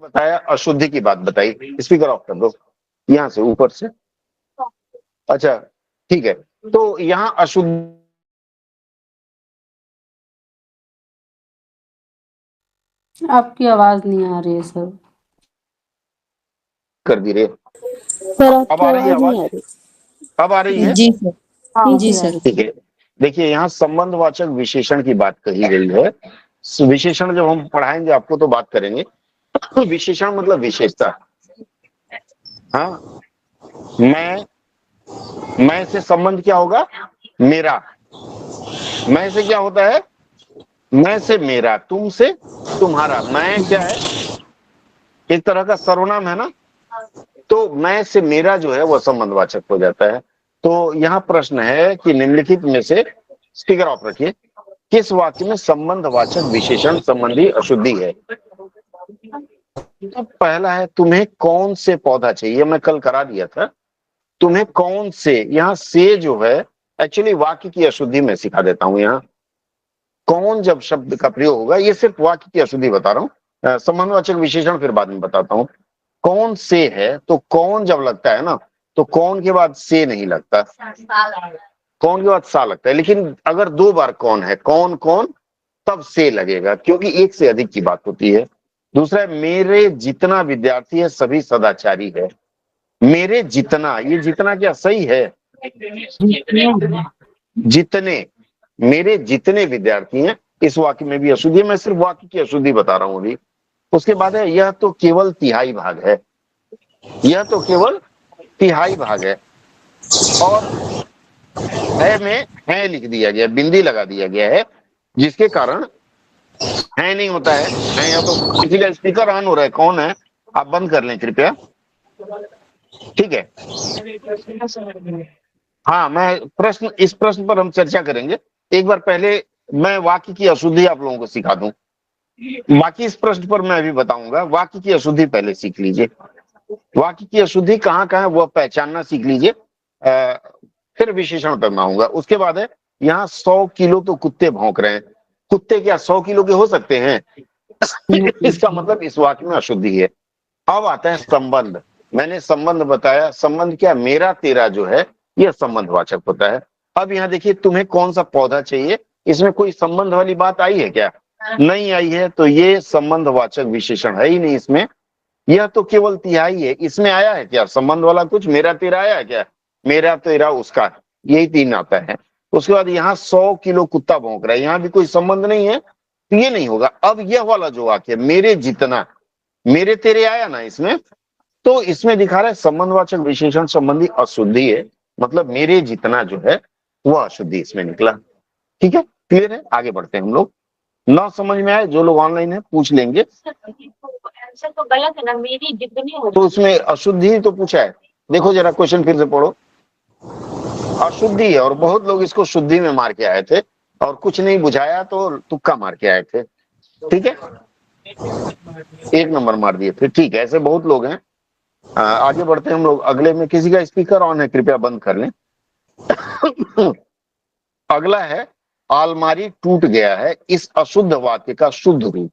बताया, अशुद्धि की बात बताई। स्पीकर ऑफ कर दो यहाँ से, ऊपर से। अच्छा ठीक है, तो यहाँ अशुद्ध आपकी आवाज नहीं आ रही है सर। कर दी रे। सर अब आपकी आ रही है आवाज नहीं आवाज? आ रही। अब आ रही है? जी सर। हाँ, जी सर। ठीक है, देखिए यहाँ संबंधवाचक विशेषण की बात कही गई है। विशेषण जब हम पढ़ाएंगे आपको तो बात करेंगे। विशेषण मतलब विशेषता। हाँ, मैं से संबंध क्या होगा? मेरा। मैं से क्या होता है? मैं से मेरा, तुम से तुम्हारा। मैं क्या है? एक तरह का सर्वनाम है ना, तो मैं से मेरा जो है वह संबंधवाचक हो जाता है। तो यहाँ प्रश्न है कि निम्नलिखित में से, स्पीकर ऑफ रखिए, किस वाक्य में संबंधवाचक विशेषण संबंधी अशुद्धि है? तो पहला है, तुम्हें कौन से पौधा चाहिए, मैं कल करा दिया था। तुम्हें कौन से, यहाँ से जो है एक्चुअली वाक्य की अशुद्धि में सिखा देता हूं। यहाँ कौन जब शब्द का प्रयोग होगा, ये सिर्फ वाक्य की अशुद्धि बता रहा हूं, संबंधवाचक विशेषण फिर बाद में बताता हूं। कौन से है, तो कौन जब लगता है ना, तो कौन के बाद से नहीं लगता, कौन के बाद सा लगता है। लेकिन अगर दो बार कौन है, कौन कौन, तब से लगेगा, क्योंकि एक से अधिक की बात होती है। दूसरा है, मेरे जितना विद्यार्थी है सभी सदाचारी है। मेरे जितना, ये जितना क्या सही है? जितने, मेरे जितने विद्यार्थी हैं, इस वाक्य में भी अशुद्धि है। मैं सिर्फ वाक्य की अशुद्धि बता रहा हूं अभी। उसके बाद है, यह तो केवल तिहाई भाग है। यह तो केवल तिहाई भाग है, और है में है लिख दिया गया, बिंदी लगा दिया गया है, जिसके कारण है नहीं होता है या तो किसी का स्पीकर ऑन हो रहा है, कौन है? आप बंद कर लें कृपया, ठीक है। हाँ, मैं प्रश्न, इस प्रश्न पर हम चर्चा करेंगे। एक बार पहले मैं वाक्य की अशुद्धि आप लोगों को सिखा दूं, बाकी इस प्रश्न पर मैं अभी बताऊंगा। वाक्य की अशुद्धि पहले सीख लीजिए। वाक्य की अशुद्धि कहाँ कहाँ है वह पहचानना सीख लीजिए, फिर विशेषण पर मैं आऊंगा। उसके बाद है, यहाँ 100 किलो तो कुत्ते भौंक रहे हैं। कुत्ते क्या 100 किलो के हो सकते हैं? इसका मतलब इस वाक्य में अशुद्धि है। अब आता है संबंध। मैंने संबंध बताया, संबंध क्या? मेरा तेरा जो है यह संबंधवाचक होता है। अब यहाँ देखिए, तुम्हें कौन सा पौधा चाहिए, इसमें कोई संबंध वाली बात आई है क्या? नहीं आई है, तो ये संबंधवाचक विशेषण है ही नहीं इसमें। यह तो केवल तिहाई है, इसमें आया है क्या संबंध वाला कुछ? मेरा तेरा आया है क्या? मेरा तेरा उसका, यही तीन आता है। उसके बाद यहाँ 100 किलो कुत्ता भौंक रहा है, यहाँ भी कोई संबंध नहीं है, तो ये नहीं होगा। अब यह वाला जो वाक्य, मेरे जितना, मेरे तेरे आया ना इसमें, तो इसमें दिखा रहा है संबंधवाचक विशेषण संबंधी अशुद्धि है, मतलब मेरे जितना जो है वह अशुद्धि इसमें निकला। ठीक है, क्लियर है? आगे बढ़ते हैं हम लोग। ना समझ में आए जो लोग ऑनलाइन है पूछ लेंगे। आंसर तो गलत है ना, मेरी जितनी हो। तो उसमें अशुद्धि तो पूछा है, देखो जरा क्वेश्चन फिर से पढ़ो। अशुद्धि है, और बहुत लोग इसको शुद्धि में मार के आए थे, और कुछ नहीं बुझाया तो तुक्का मार के आए थे। ठीक है, एक नंबर मार दिए थे। ठीक है, ऐसे बहुत लोग हैं। आगे बढ़ते हैं हम लोग अगले में। किसी का स्पीकर ऑन है, कृपया बंद कर लें। अगला है, अलमारी टूट गया है, इस अशुद्ध वाक्य का शुद्ध रूप।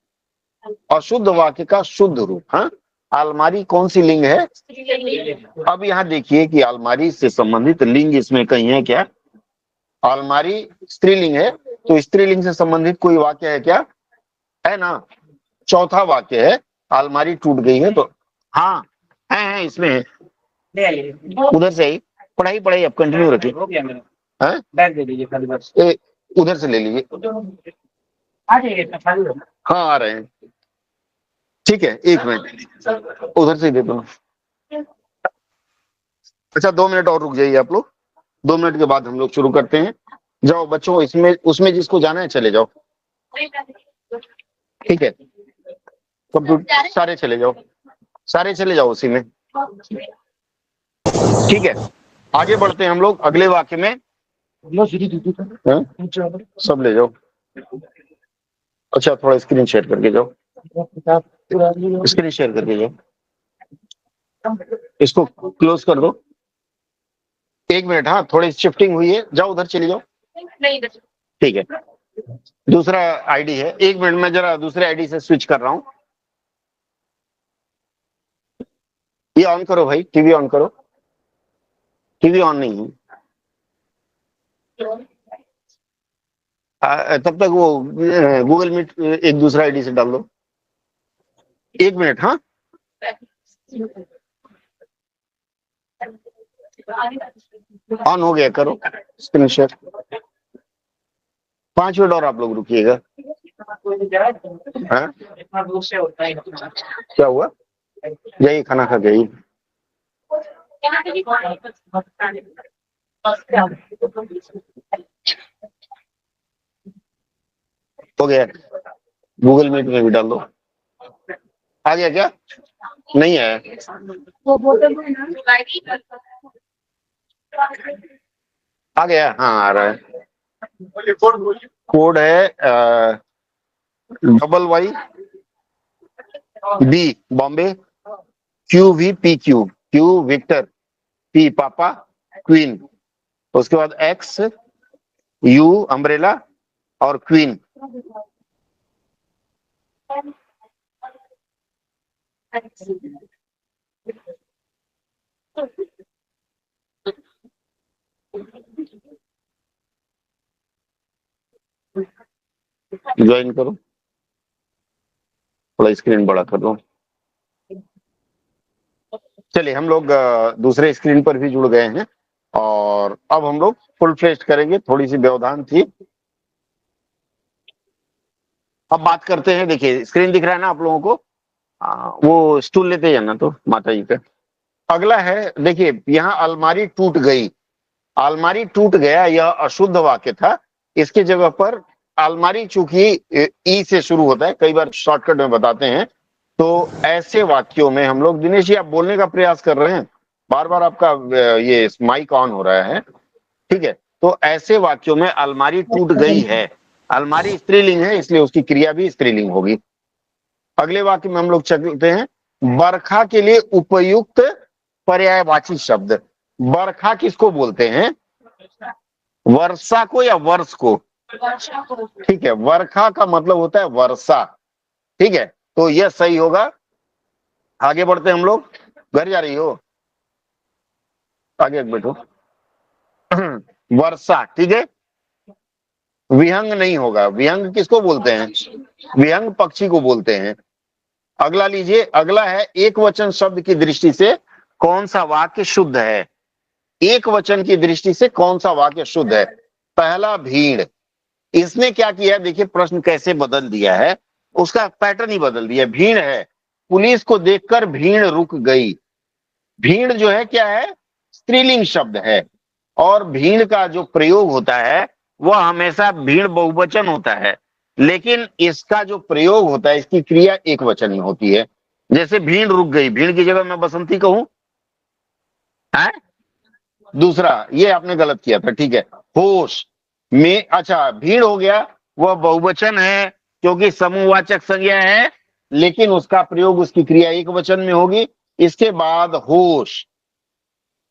अशुद्ध वाक्य का शुद्ध रूप। हाँ, अलमारी कौन सी लिंग है? अब यहाँ देखिए कि अलमारी से संबंधित लिंग इसमें कहीं है क्या? अलमारी स्त्रीलिंग है, तो स्त्रीलिंग से संबंधित कोई वाक्य है क्या? है ना। चौथा वाक्य है, अलमारी टूट गई है, तो हाँ है इसमें है। उधर से ही पढ़ाई पढ़ाई अब कंटिन्यू रखिए। बैग दे दीजिए खाली बस, उधर से ले लीजिए। आ जाइए, हाँ आ रहे हैं। ठीक है, एक मिनट उधर से ही दे दो। अच्छा 2 मिनट और रुक जाइए आप लोग, 2 मिनट के बाद हम लोग शुरू करते हैं। जाओ बच्चों, इसमें उसमें जिसको जाना है चले जाओ। ठीक है, कंप्यूटर सारे चले जाओ, सारे चले जाओ उसी में। ठीक है, आगे बढ़ते हैं हम लोग अगले वाक्य में। सब ले जाओ। अच्छा थोड़ा स्क्रीन शेयर करके जाओ, स्क्रीन शेयर करके जाओ, इसको क्लोज कर दो। 1 मिनट, हाँ थोड़ी शिफ्टिंग हुई है, जाओ उधर चली जाओ। ठीक है, दूसरा आईडी है। 1 मिनट में जरा दूसरे आईडी से स्विच कर रहा हूं। ये ऑन करो भाई, टीवी ऑन करो, टीवी ऑन नहीं है। तब तक वो गूगल मीट एक दूसरा आईडी से डाल दो। 1 मिनट, हाँ ऑन हो गया, करो स्क्रीन शेयर। 5 मिनट और आप लोग रुकिएगा। हाँ? क्या हुआ? यही खाना खा गई। हो गया, गूगल मीट में भी डाल दो। आ गया क्या? नहीं आया? आ गया, हाँ आ रहा है। कोड है YYB Bombay, QVPQ, Q Victor, P papa, queen, उसके बाद XU अम्ब्रेला और क्वीन। ज्वाइन करो, थोड़ा स्क्रीन बड़ा कर दो। चलिए हम लोग दूसरे स्क्रीन पर भी जुड़ गए हैं और अब हम लोग फुल फ्लेश्ड करेंगे। थोड़ी सी व्यवधान थी। अब बात करते हैं। देखिए स्क्रीन दिख रहा है ना आप लोगों को? वो स्टूल लेते जाना तो माता जी का। अगला है, देखिए यहाँ अलमारी टूट गई। अलमारी टूट गया, यह अशुद्ध वाक्य था। इसके जगह पर अलमारी चूंकि ई से शुरू होता है, कई बार शॉर्टकट में बताते हैं, तो ऐसे वाक्यों में हम लोग, दिनेश जी आप बोलने का प्रयास कर रहे हैं, बार बार आपका ये माइक ऑन हो रहा है, ठीक है? तो ऐसे वाक्यों में अलमारी टूट गई है, अलमारी स्त्रीलिंग है इसलिए उसकी क्रिया भी स्त्रीलिंग होगी। अगले वाक्य में हम लोग चलते हैं, बरखा के लिए उपयुक्त पर्यायवाची शब्द। बरखा किसको बोलते हैं? वर्षा को या वर्ष को? ठीक है, वर्षा का मतलब होता है वर्षा, ठीक है? तो यह सही होगा। आगे बढ़ते हैं हम लोग। घर जा रही हो? आगे बैठो। वर्षा, ठीक है? विहंग नहीं होगा। विहंग किसको बोलते हैं? विहंग पक्षी को बोलते हैं। अगला लीजिए, अगला है एक वचन शब्द की दृष्टि से कौन सा वाक्य शुद्ध है? एक वचन की दृष्टि से कौन सा वाक्य शुद्ध है? पहला, भीड़। इसने क्या किया, देखिए प्रश्न कैसे बदल दिया है, उसका पैटर्न ही बदल दिया। भीड़ है, पुलिस को देखकर भीड़ रुक गई। भीड़ जो है क्या है? स्त्रीलिंग शब्द है और भीड़ का जो प्रयोग होता है वह हमेशा भीड़ बहुवचन होता है, लेकिन इसका जो प्रयोग होता है, इसकी क्रिया एक वचन में होती है। जैसे भीड़ रुक गई, भीड़ की जगह मैं बसंती कहूं है? दूसरा, ये आपने गलत किया था, ठीक है? होश में, अच्छा भीड़ हो गया, वह बहुवचन है क्योंकि समूहवाचक संज्ञा है, लेकिन उसका प्रयोग, उसकी क्रिया एक वचन में होगी। इसके बाद होश,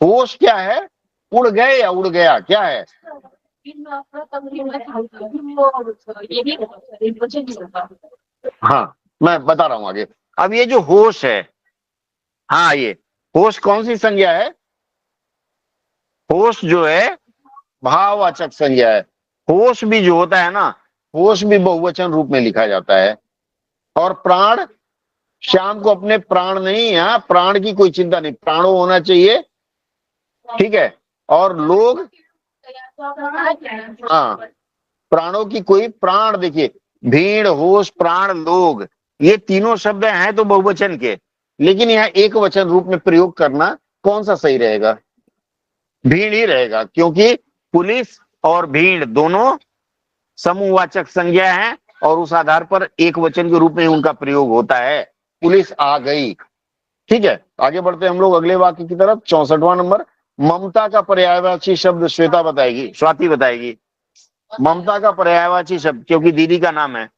होश क्या है? उड़ गए या उड़ गया, क्या है? हाँ मैं बता रहा हूं आगे। अब ये जो होश है, हाँ ये होश कौन सी संज्ञा है? होश जो है भाववाचक संज्ञा है। होश भी जो होता है ना, होश भी बहुवचन रूप में लिखा जाता है। और प्राण, श्याम को अपने प्राण नहीं, यहाँ प्राण की कोई चिंता नहीं, प्राणो होना चाहिए, ठीक है? और लोग, हाँ प्राणों की कोई, प्राण देखिए, भीड़, होश, प्राण, लोग, ये तीनों शब्द हैं तो बहुवचन के, लेकिन यहाँ एक वचन रूप में प्रयोग करना कौन सा सही रहेगा? भीड़ ही रहेगा, क्योंकि पुलिस और भीड़ दोनों समूहवाचक संज्ञा है और उस आधार पर एक वचन के रूप में उनका प्रयोग होता है। पुलिस आ गई, ठीक है? आगे बढ़ते हैं हम लोग अगले वाक्य की तरफ। 64वां नंबर, ममता का पर्यायवाची शब्द श्वेता बताएगी, स्वाति बताएगी। ममता का पर्यायवाची शब्द, क्योंकि दीदी का नाम है।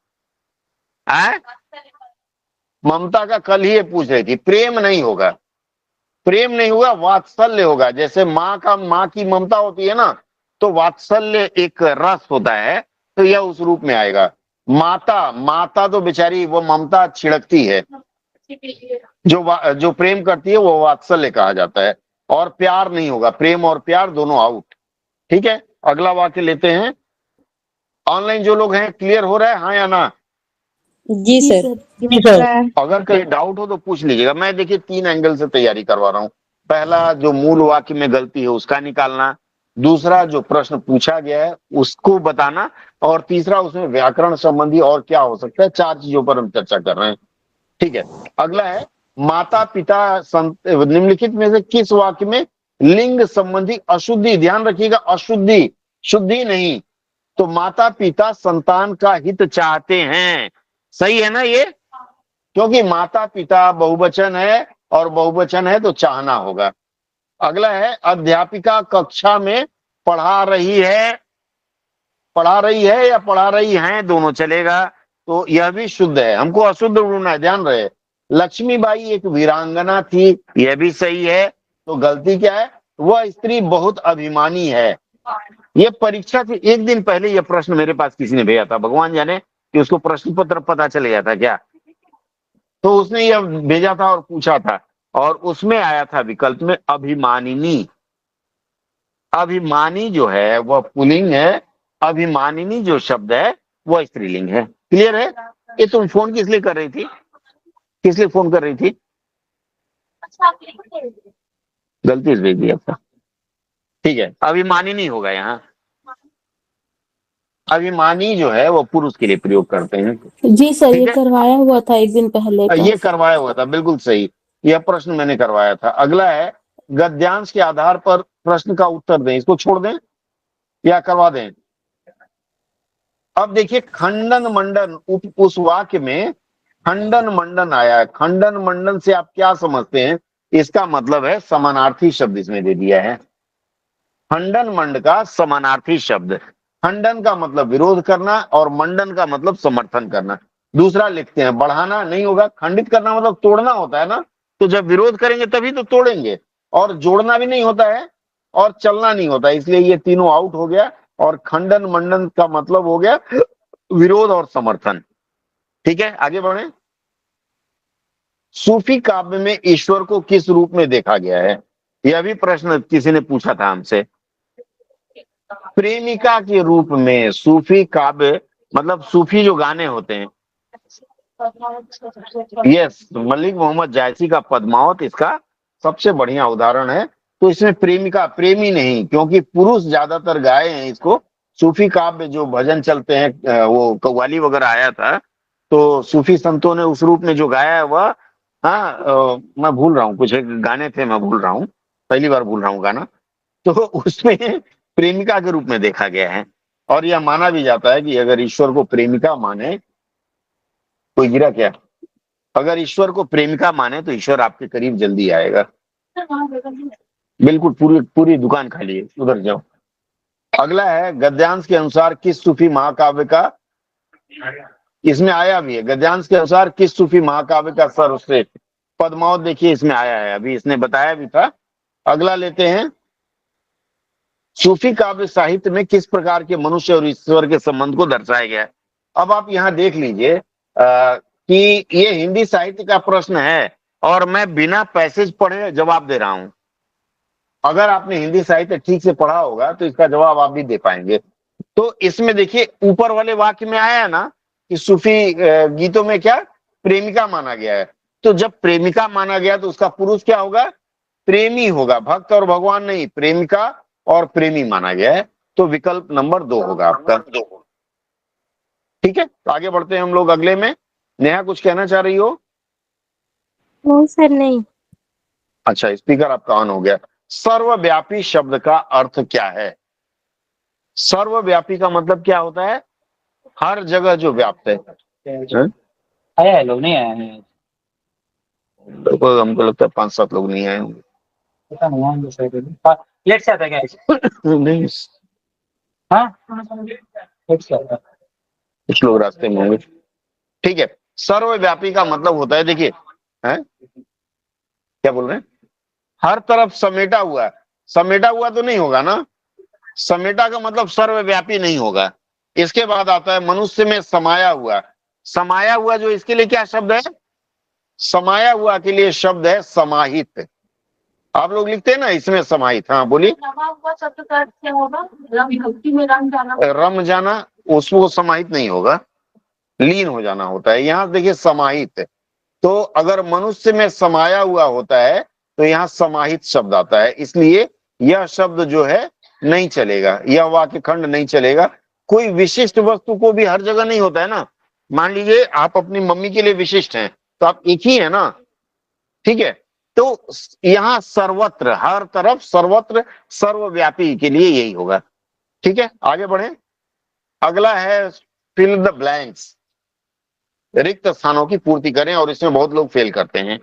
ममता का कल ही ये पूछ रही थी। प्रेम नहीं होगा, प्रेम नहीं होगा, वात्सल्य होगा। जैसे माँ का, माँ की ममता होती है ना, तो वात्सल्य एक रस होता है, तो यह उस रूप में आएगा। माता, माता तो बेचारी वो ममता छिड़कती है, जो प्रेम करती है वो वात्सल्य कहा जाता है, और प्यार नहीं होगा, प्रेम और प्यार दोनों आउट। ठीक है, अगला वाक्य लेते हैं। ऑनलाइन जो लोग हैं, क्लियर हो रहा है, हाँ या ना? जी सर। जी सर। अगर कहीं डाउट हो तो पूछ लीजिएगा। मैं देखिए 3 एंगल से तैयारी करवा रहा हूं। पहला, जो मूल वाक्य में गलती है उसका निकालना। दूसरा, जो प्रश्न पूछा गया है उसको बताना। और तीसरा, उसमें व्याकरण संबंधी और क्या हो सकता है। 4 चीजों पर हम चर्चा कर रहे हैं। ठीक है, अगला है माता पिता निम्नलिखित में से किस वाक्य में लिंग संबंधी अशुद्धि, ध्यान रखिएगा, अशुद्धि, शुद्धि नहीं। तो माता पिता संतान का हित चाहते हैं, सही है ना ये? क्योंकि माता पिता बहुवचन है, और बहुवचन है तो चाहना होगा। अगला है अध्यापिका कक्षा में पढ़ा रही है, पढ़ा रही है या पढ़ा रही हैं, दोनों चलेगा। तो यह भी शुद्ध है, हमको अशुद्ध ढूंढना है, ध्यान रहे। लक्ष्मीबाई एक वीरांगना थी, यह भी सही है। तो गलती क्या है? वह स्त्री बहुत अभिमानी है। ये परीक्षा से एक दिन पहले यह प्रश्न मेरे पास किसी ने भेजा था, भगवान जाने कि उसको प्रश्न पत्र पता चल गया था क्या। तो उसने यह भेजा था और पूछा था, और उसमें आया था विकल्प में अभिमानिनी। अभिमानी जो है वह पुल्लिंग है, अभिमानिनी जो शब्द है वह स्त्रीलिंग है। क्लियर है? ये तुम फोन किस लिए कर रही थी? किस लिए फोन कर रही थी? गलती से भेज दिया था। ठीक है, अभिमानिनी होगा यहाँ। अभिमानी जो है वो पुरुष के लिए प्रयोग करते हैं। जी सर, ठीक ये है? करवाया हुआ था एक दिन पहले का। ये करवाया हुआ था, बिल्कुल सही, यह प्रश्न मैंने करवाया था। अगला है गद्यांश के आधार पर प्रश्न का उत्तर दें। इसको छोड़ दें या करवा दें? अब देखिए, खंडन मंडन, उस वाक्य में खंडन मंडन आया है। खंडन मंडन से आप क्या समझते हैं? इसका मतलब है समानार्थी शब्द इसमें दे दिया है। खंडन मंड का समानार्थी शब्द। खंडन का मतलब विरोध करना, और मंडन का मतलब समर्थन करना। दूसरा लिखते हैं, बढ़ाना नहीं होगा, खंडित करना मतलब तोड़ना होता है ना। तो जब विरोध करेंगे तभी तो तोड़ेंगे, और जोड़ना भी नहीं होता है, और चलना नहीं होता है। इसलिए ये तीनों आउट हो गया, और खंडन मंडन का मतलब हो गया विरोध और समर्थन। ठीक है, आगे बढ़े। सूफी काव्य में ईश्वर को किस रूप में देखा गया है? यह भी प्रश्न किसी ने पूछा था हमसे। प्रेमिका के रूप में। सूफी काव्य मतलब सूफी जो गाने होते हैं। यस, मलिक मोहम्मद जायसी का पद्मावत इसका सबसे बढ़िया उदाहरण है। तो इसमें प्रेमिका, प्रेमी नहीं, क्योंकि पुरुष ज्यादातर गाए हैं इसको। सूफी काव्य जो भजन चलते हैं, वो कव्वाली वगैरह आया था, तो सूफी संतों ने उस रूप में जो गाया है वह, हाँ, मैं भूल रहा हूँ, कुछ एक गाने थे, मैं भूल रहा हूँ, पहली बार भूल रहा हूँ गाना। तो उसमें प्रेमिका के रूप में देखा गया है। और यह माना भी जाता है कि अगर ईश्वर को प्रेमिका माने, कोई गिरा क्या? अगर ईश्वर को प्रेमिका माने तो ईश्वर आपके करीब जल्दी आएगा। बिल्कुल, पूरी पूरी दुकान खाली है, उधर जाओ। अगला है गद्यांश के अनुसार किस सूफी महाकाव्य का, इसमें आया भी है, गद्यांश के अनुसार किस सूफी महाकाव्य का सर्वश्रेष्ठ पद्मावत, देखिए इसमें आया है, अभी इसने बताया भी था। अगला लेते हैं, सूफी काव्य साहित्य में किस प्रकार के मनुष्य और ईश्वर के संबंध को दर्शाया गया है? अब आप यहाँ देख लीजिए कि ये हिंदी साहित्य का प्रश्न है, और मैं बिना पैसेज पढ़े जवाब दे रहा हूं। अगर आपने हिंदी साहित्य ठीक से पढ़ा होगा तो इसका जवाब आप भी दे पाएंगे। तो इसमें देखिए ऊपर वाले वाक्य में आया है ना कि सूफी गीतों में क्या प्रेमिका माना गया है। तो जब प्रेमिका माना गया तो उसका पुरुष क्या होगा? प्रेमी होगा, भक्त और भगवान नहीं, प्रेमिका और प्रेमी माना गया है। तो विकल्प नंबर 2 होगा आपका। ठीक है, तो आगे बढ़ते हैं हम लोग अगले में। नेहा कुछ कहना चाह रही हो? नहीं सर, नहीं। अच्छा, स्पीकर आपका ऑन हो गया। सर्वव्यापी शब्द का अर्थ क्या है? सर्वव्यापी का मतलब क्या होता है? हर जगह जो व्याप्त है। आया है, लोग नहीं आए हैं। तो हमको लगता है 5-7 लोग नहीं आए होंगे। पता नहीं, आएंगे शायद। लेट से आता है क्या? नहीं, हाँ, लेट से आता है। कुछ लोग रास्ते में होंगे। ठीक है, सर्वव्यापी का मतलब होता है, देखिए, है क्या बोल रहे हैं? हर तरफ समेटा हुआ। समेटा हुआ तो नहीं होगा ना, समेटा का मतलब सर्वव्यापी नहीं होगा। इसके बाद आता है मनुष्य में समाया हुआ। समाया हुआ जो इसके लिए क्या शब्द है? समाया हुआ के लिए शब्द है समाहित। आप लोग लिखते हैं ना इसमें समाहित। हाँ बोलिए। रमा हुआ शब्द का अर्थ क्या होगा? रम भक्ति में रंग जाना। रम जाना, उसको समाहित नहीं होगा, लीन हो जाना होता है। यहाँ देखिए समाहित, तो अगर मनुष्य में समाया हुआ होता है तो यहाँ समाहित शब्द आता है, इसलिए यह शब्द जो है नहीं चलेगा, यह वाक्य खंड नहीं चलेगा। कोई विशिष्ट वस्तु को भी हर जगह नहीं होता है ना। मान लीजिए आप अपनी मम्मी के लिए विशिष्ट हैं तो आप एक ही है ना, ठीक है। तो यहाँ सर्वत्र, हर तरफ, सर्वत्र, सर्वव्यापी के लिए यही होगा। ठीक है, आगे बढ़े। अगला है फिल द ब्लैंक्स, रिक्त स्थानों की पूर्ति करें, और इसमें बहुत लोग फेल करते हैं।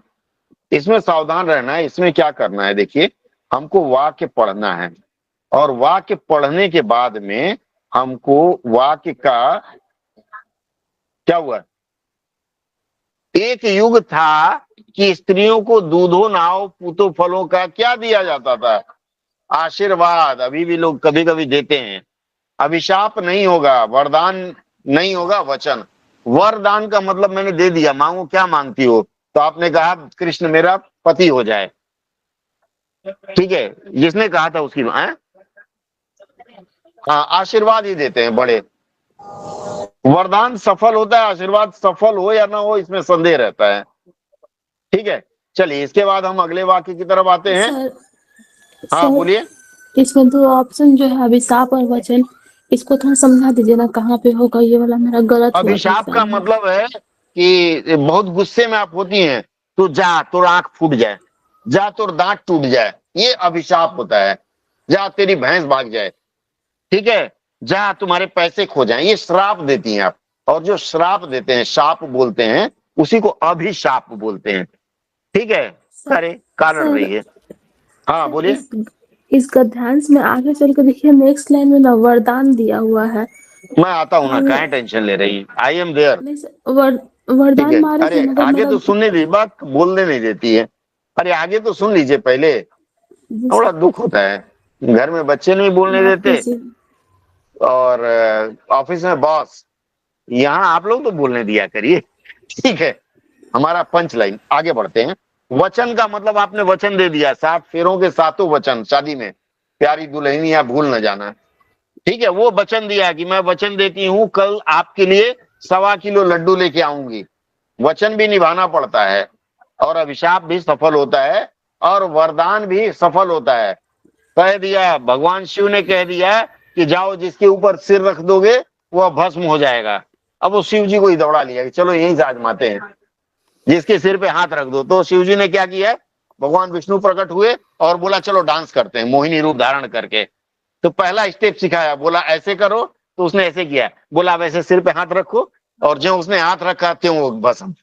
इसमें सावधान रहना है। इसमें क्या करना है, देखिए हमको वाक्य पढ़ना है, और वाक्य पढ़ने के बाद में हमको वाक्य का क्या हुआ, एक युग था कि स्त्रियों को दूधो नाव पूतो फलों का क्या दिया जाता था, आशीर्वाद। अभी भी लोग कभी कभी देते हैं। अभिशाप नहीं होगा, वरदान नहीं होगा, वचन। वरदान का मतलब मैंने दे दिया, मांगो क्या मांगती हो, तो आपने कहा कृष्ण मेरा पति हो जाए, ठीक है, जिसने कहा था उसकी हाँ, आशीर्वाद ही देते हैं बड़े। वरदान सफल होता है, आशीर्वाद सफल हो या ना हो इसमें संदेह रहता है। ठीक है, चलिए इसके बाद हम अगले वाक्य की तरफ आते हैं। हाँ सर, बोलिए। इसमें दो ऑप्शन जो है अभिशाप और वचन, इसको थोड़ा समझा दीजिए ना, कहाँ पे होगा, ये वाला मेरा गलत हुआ था अभिशाप का एग्जाम में। मतलब है कि बहुत गुस्से में आप होती हैं तो जा तोर आंख फूट जाए, जा तोर दांत टूट जाए, ये अभिशाप होता है। जा तेरी भैंस भाग जाए, ठीक है, जा तुम्हारे पैसे खो जाएं, ये श्राप देती हैं आप। और जो श्राप देते हैं, शाप बोलते हैं, उसी को अभिशाप बोलते हैं। ठीक है, अरे कारण सर, रही है। हाँ बोलिए। इस गद्यांश में आगे चल के देखिए नेक्स्ट लाइन में ना वरदान दिया हुआ है। मैं आता हूँ ना, काहे टेंशन ले रही, आई एम देयर। नहीं सर, ठीक वरदान है, मारे अरे थे मगर आगे मेरा तो सुनने दी, बात बोलने नहीं देती है। अरे आगे तो सुन लीजिए पहले, थोड़ा दुख होता है। घर में बच्चे नहीं बोलने देते, और ऑफिस में बॉस, यहाँ आप लोग तो बोलने दिया करिए। ठीक है, हमारा पंच लाइन। आगे बढ़ते हैं। वचन का मतलब आपने वचन दे दिया, 7 फेरों के 7 वचन शादी में, प्यारी दुल्हनिया भूल न जाना। ठीक है, वो वचन दिया कि मैं वचन देती हूँ कल आपके लिए 1.25 किलो लड्डू लेके आऊंगी। वचन भी निभाना पड़ता है, और अभिशाप भी सफल होता है, और वरदान भी सफल होता है। कह दिया, भगवान शिव ने कह दिया कि जाओ जिसके ऊपर सिर रख दोगे वह भस्म हो जाएगा। अब वो शिव जी को ही दौड़ा लिया कि चलो यहीं से आजमाते हैं, जिसके सिर पे हाथ रख दो। तो शिव जी ने क्या किया, भगवान विष्णु प्रकट हुए और बोला चलो डांस करते हैं, मोहिनी रूप धारण करके। तो पहला स्टेप सिखाया, बोला ऐसे करो, तो उसने ऐसे किया। बोला वैसे सिर पे हाथ रखो, और जो उसने हाथ रखा त्यों वो भस्म।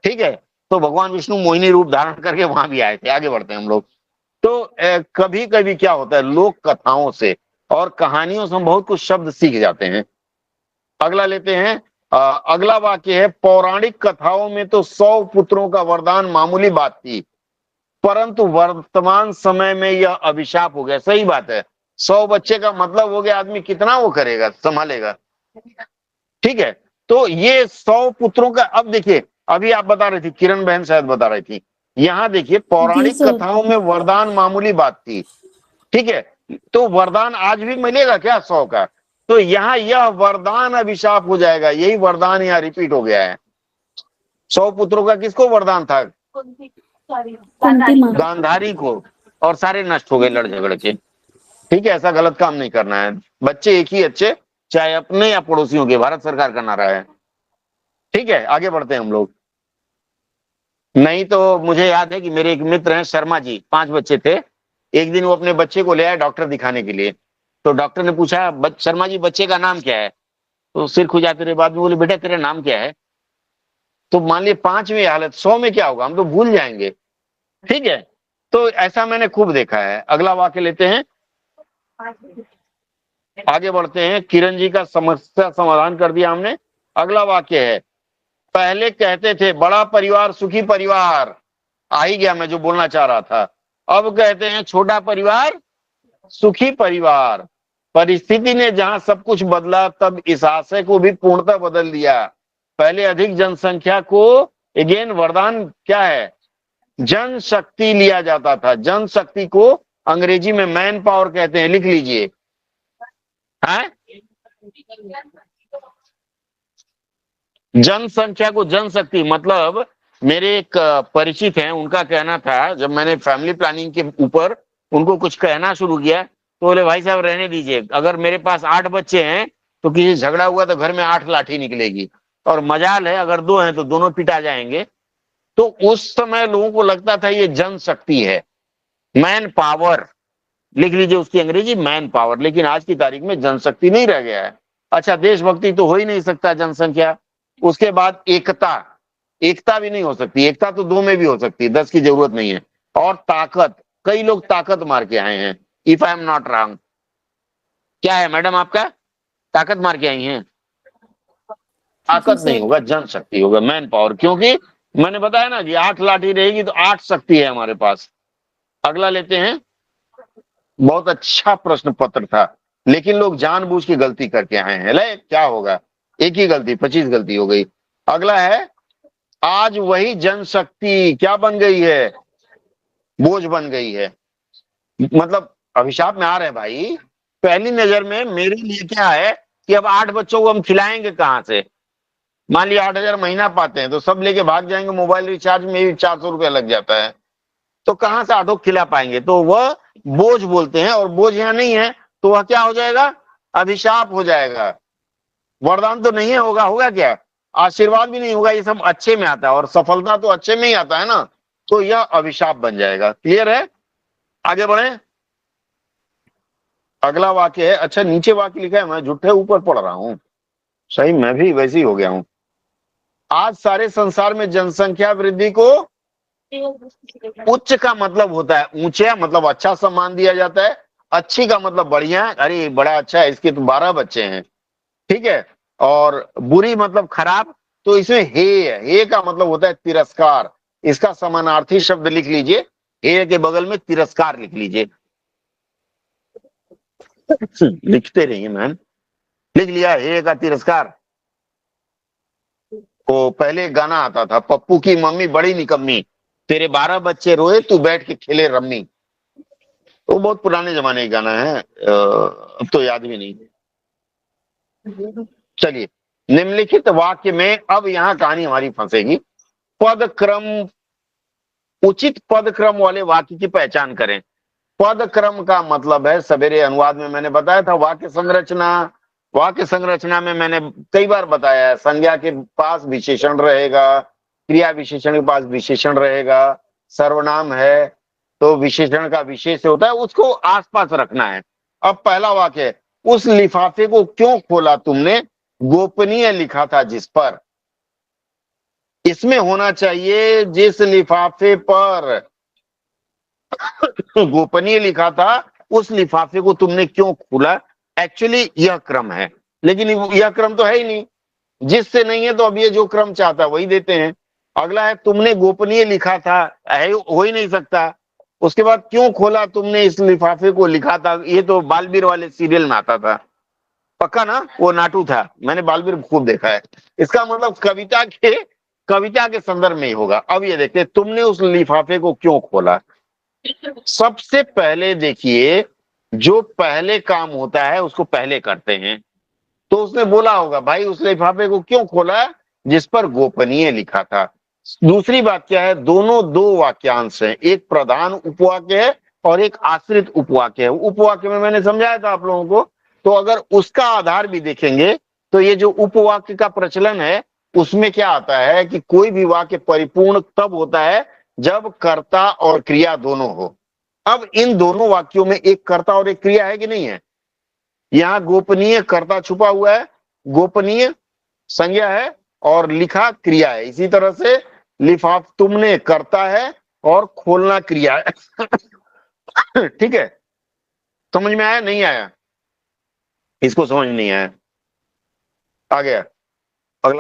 ठीक है, तो भगवान विष्णु मोहिनी रूप धारण करके वहां भी आए थे। आगे बढ़ते हैं हम लोग। तो कभी कभी क्या होता है, लोक कथाओं से और कहानियों से हम बहुत कुछ शब्द सीख जाते हैं। अगला लेते हैं। अगला वाक्य है, पौराणिक कथाओं में तो 100 पुत्रों का वरदान मामूली बात थी, परंतु वर्तमान समय में यह अभिशाप हो गया। सही बात है, 100 बच्चे का मतलब हो गया, आदमी कितना वो करेगा, संभालेगा। ठीक है, तो ये 100 पुत्रों का, अब देखिए अभी आप बता रही थी, किरण बहन शायद बता रही थी, यहाँ देखिए पौराणिक सर। कथाओं में वरदान मामूली बात थी। ठीक है, तो वरदान आज भी मिलेगा क्या 100 का? तो यहाँ यह वरदान अभिशाप हो जाएगा। यही वरदान यहाँ रिपीट हो गया है। 100 पुत्रों का किसको वरदान था? कुंती माँ। गांधारी को, और सारे नष्ट हो गए लड़ झगड़ के। ठीक है, ऐसा गलत काम नहीं करना है। बच्चे एक ही अच्छे, चाहे अपने या पड़ोसियों के, भारत सरकार का नारा है। ठीक है, आगे बढ़ते हैं हम लोग। नहीं तो मुझे याद है कि मेरे एक मित्र हैं शर्मा जी, 5 बच्चे थे। एक दिन वो अपने बच्चे को ले आए डॉक्टर दिखाने के लिए। तो डॉक्टर ने पूछा, शर्मा जी बच्चे का नाम क्या है? तो सिर खुजाते रहे, बाद में बोले बेटा तेरा नाम क्या है? तो मान लिया 5वीं हालत, 100 में क्या होगा, हम तो भूल जाएंगे। ठीक है, तो ऐसा मैंने खूब देखा है। अगला वाक्य लेते हैं, आगे बढ़ते हैं। किरण जी का समस्या समाधान कर दिया हमने। अगला वाक्य है, पहले कहते थे बड़ा परिवार सुखी परिवार, आ ही गया मैं जो बोलना चाह रहा था। अब कहते हैं छोटा परिवार सुखी परिवार। परिस्थिति ने जहां सब कुछ बदला, तब इस आशय को भी पूर्णतः बदल दिया। पहले अधिक जनसंख्या को अगेन वरदान क्या है? जनशक्ति लिया जाता था। जनशक्ति को अंग्रेजी में मैन पावर कहते हैं, लिख लीजिए। हैं? जनसंख्या को जनशक्ति मतलब, मेरे एक परिचित हैं, उनका कहना था, जब मैंने फैमिली प्लानिंग के ऊपर उनको कुछ कहना शुरू किया तो बोले भाई साहब रहने दीजिए, अगर मेरे पास 8 बच्चे हैं तो किसी झगड़ा हुआ तो घर में 8 लाठी निकलेगी, और मजाल है अगर 2 हैं तो दोनों पिटा जाएंगे। तो उस समय लोगों को लगता था ये जनशक्ति है, मैन पावर, लिख लीजिए उसकी अंग्रेजी मैन पावर। लेकिन आज की तारीख में जनशक्ति नहीं रह गया है। अच्छा, देशभक्ति तो हो ही नहीं सकता जनसंख्या। उसके बाद एकता, एकता भी नहीं हो सकती। एकता तो 2 में भी हो सकती है, 10 की जरूरत नहीं है। और ताकत, कई लोग ताकत मार के आए हैं, if I am not wrong. क्या है मैडम आपका? ताकत मार के आई हैं? ताकत नहीं होगा, जनशक्ति होगा, मैन पावर। क्योंकि मैंने बताया ना कि 8 लाठी रहेगी तो 8 शक्ति है हमारे पास। अगला लेते हैं। बहुत अच्छा प्रश्न पत्र था, लेकिन लोग जानबूझ के गलती करके आए हैं। ले क्या होगा, एक ही गलती 25 गलती हो गई। अगला है, आज वही जनशक्ति क्या बन गई है? बोझ बन गई है। मतलब अभिशाप में आ रहे हैं भाई। पहली नजर में मेरे लिए क्या है कि अब 8 बच्चों को हम खिलाएंगे कहां से? मान लिया 8,000 महीना पाते हैं तो सब लेके भाग जाएंगे, मोबाइल रिचार्ज में भी 400 रुपया लग जाता है, तो कहां से 8 खिला पाएंगे? तो वह बोझ बोलते हैं, और बोझ यहाँ नहीं है तो वह क्या हो जाएगा? अभिशाप हो जाएगा। वरदान तो नहीं है, होगा, होगा क्या? आशीर्वाद भी नहीं होगा। ये सब अच्छे में आता है, और सफलता तो अच्छे में ही आता है ना, तो यह अभिशाप बन जाएगा। क्लियर है? आगे बढ़े। अगला वाक्य है, अच्छा नीचे वाक्य लिखा है, मैं झूठे ऊपर पढ़ रहा हूं। सही, मैं भी वैसे ही हो गया हूं। आज सारे संसार में जनसंख्या वृद्धि को, उच्च का मतलब होता है ऊंचे, मतलब अच्छा सम्मान दिया जाता है। अच्छी का मतलब बढ़िया, अरे बड़ा अच्छा है, इसके तो 12 बच्चे हैं, ठीक है। और बुरी मतलब खराब, तो इसमें हे है। हे का मतलब होता है तिरस्कार। इसका समानार्थी शब्द लिख लीजिए, हे के बगल में तिरस्कार लिख लीजिए। लिखते रहिए मैम। लिख लिया हे का तिरस्कार। तो पहले गाना आता था, पप्पू की मम्मी बड़ी निकम्मी, तेरे 12 बच्चे रोए तू बैठ के खेले रम्मी। वो बहुत पुराने जमाने का गाना है, अब तो याद भी नहीं। चलिए, निम्नलिखित वाक्य में अब यहां कहानी हमारी फंसेगी। पद क्रम, उचित पद क्रम वाले वाक्य की पहचान करें। पद क्रम का मतलब है, सवेरे अनुवाद में मैंने बताया था, वाक्य संरचना। वाक्य संरचना में मैंने कई बार बताया है, संज्ञा के पास विशेषण रहेगा, क्रिया विशेषण के पास विशेषण रहेगा, सर्वनाम है तो विशेषण का विशेष होता है, उसको आसपास रखना है। अब पहला वाक्य है, उस लिफाफे को क्यों खोला तुमने, गोपनीय लिखा था जिस पर। इसमें होना चाहिए जिस लिफाफे पर गोपनीय लिखा था, उस लिफाफे को तुमने क्यों खोला। एक्चुअली यह क्रम है, लेकिन यह क्रम तो है ही नहीं। जिससे नहीं है तो अब ये जो क्रम चाहता है वही देते हैं। अगला है, तुमने गोपनीय लिखा था, है हो ही नहीं सकता। उसके बाद क्यों खोला तुमने इस लिफाफे को, लिखा था, ये तो बालवीर वाले सीरियल में आता था, पक्का ना, वो नाटू था, मैंने बालवीर खूब देखा है। इसका मतलब कविता के संदर्भ में ही होगा। अब ये देखते, तुमने उस लिफाफे को क्यों खोला। सबसे पहले देखिए, जो पहले काम होता है उसको पहले करते हैं। तो उसने बोला होगा भाई उस लिफाफे को क्यों खोला, जिस पर गोपनीय लिखा था। दूसरी बात क्या है, दोनों 2 वाक्यांश हैं, एक प्रधान उपवाक्य है और एक आश्रित उपवाक्य है। उपवाक्य में मैंने समझाया था आप लोगों को, तो अगर उसका आधार भी देखेंगे तो ये जो उपवाक्य का प्रचलन है उसमें क्या आता है कि कोई भी वाक्य परिपूर्ण तब होता है जब कर्ता और क्रिया दोनों हो। अब इन दोनों वाक्यों में एक कर्ता और एक क्रिया है कि नहीं है। यहां गोपनीय कर्ता छुपा हुआ है, गोपनीय संज्ञा है और लिखा क्रिया है। इसी तरह से लिफाफ तुमने कर्ता है और खोलना क्रिया है। ठीक है, समझ में आया नहीं आया? इसको समझ नहीं आया, आ गया।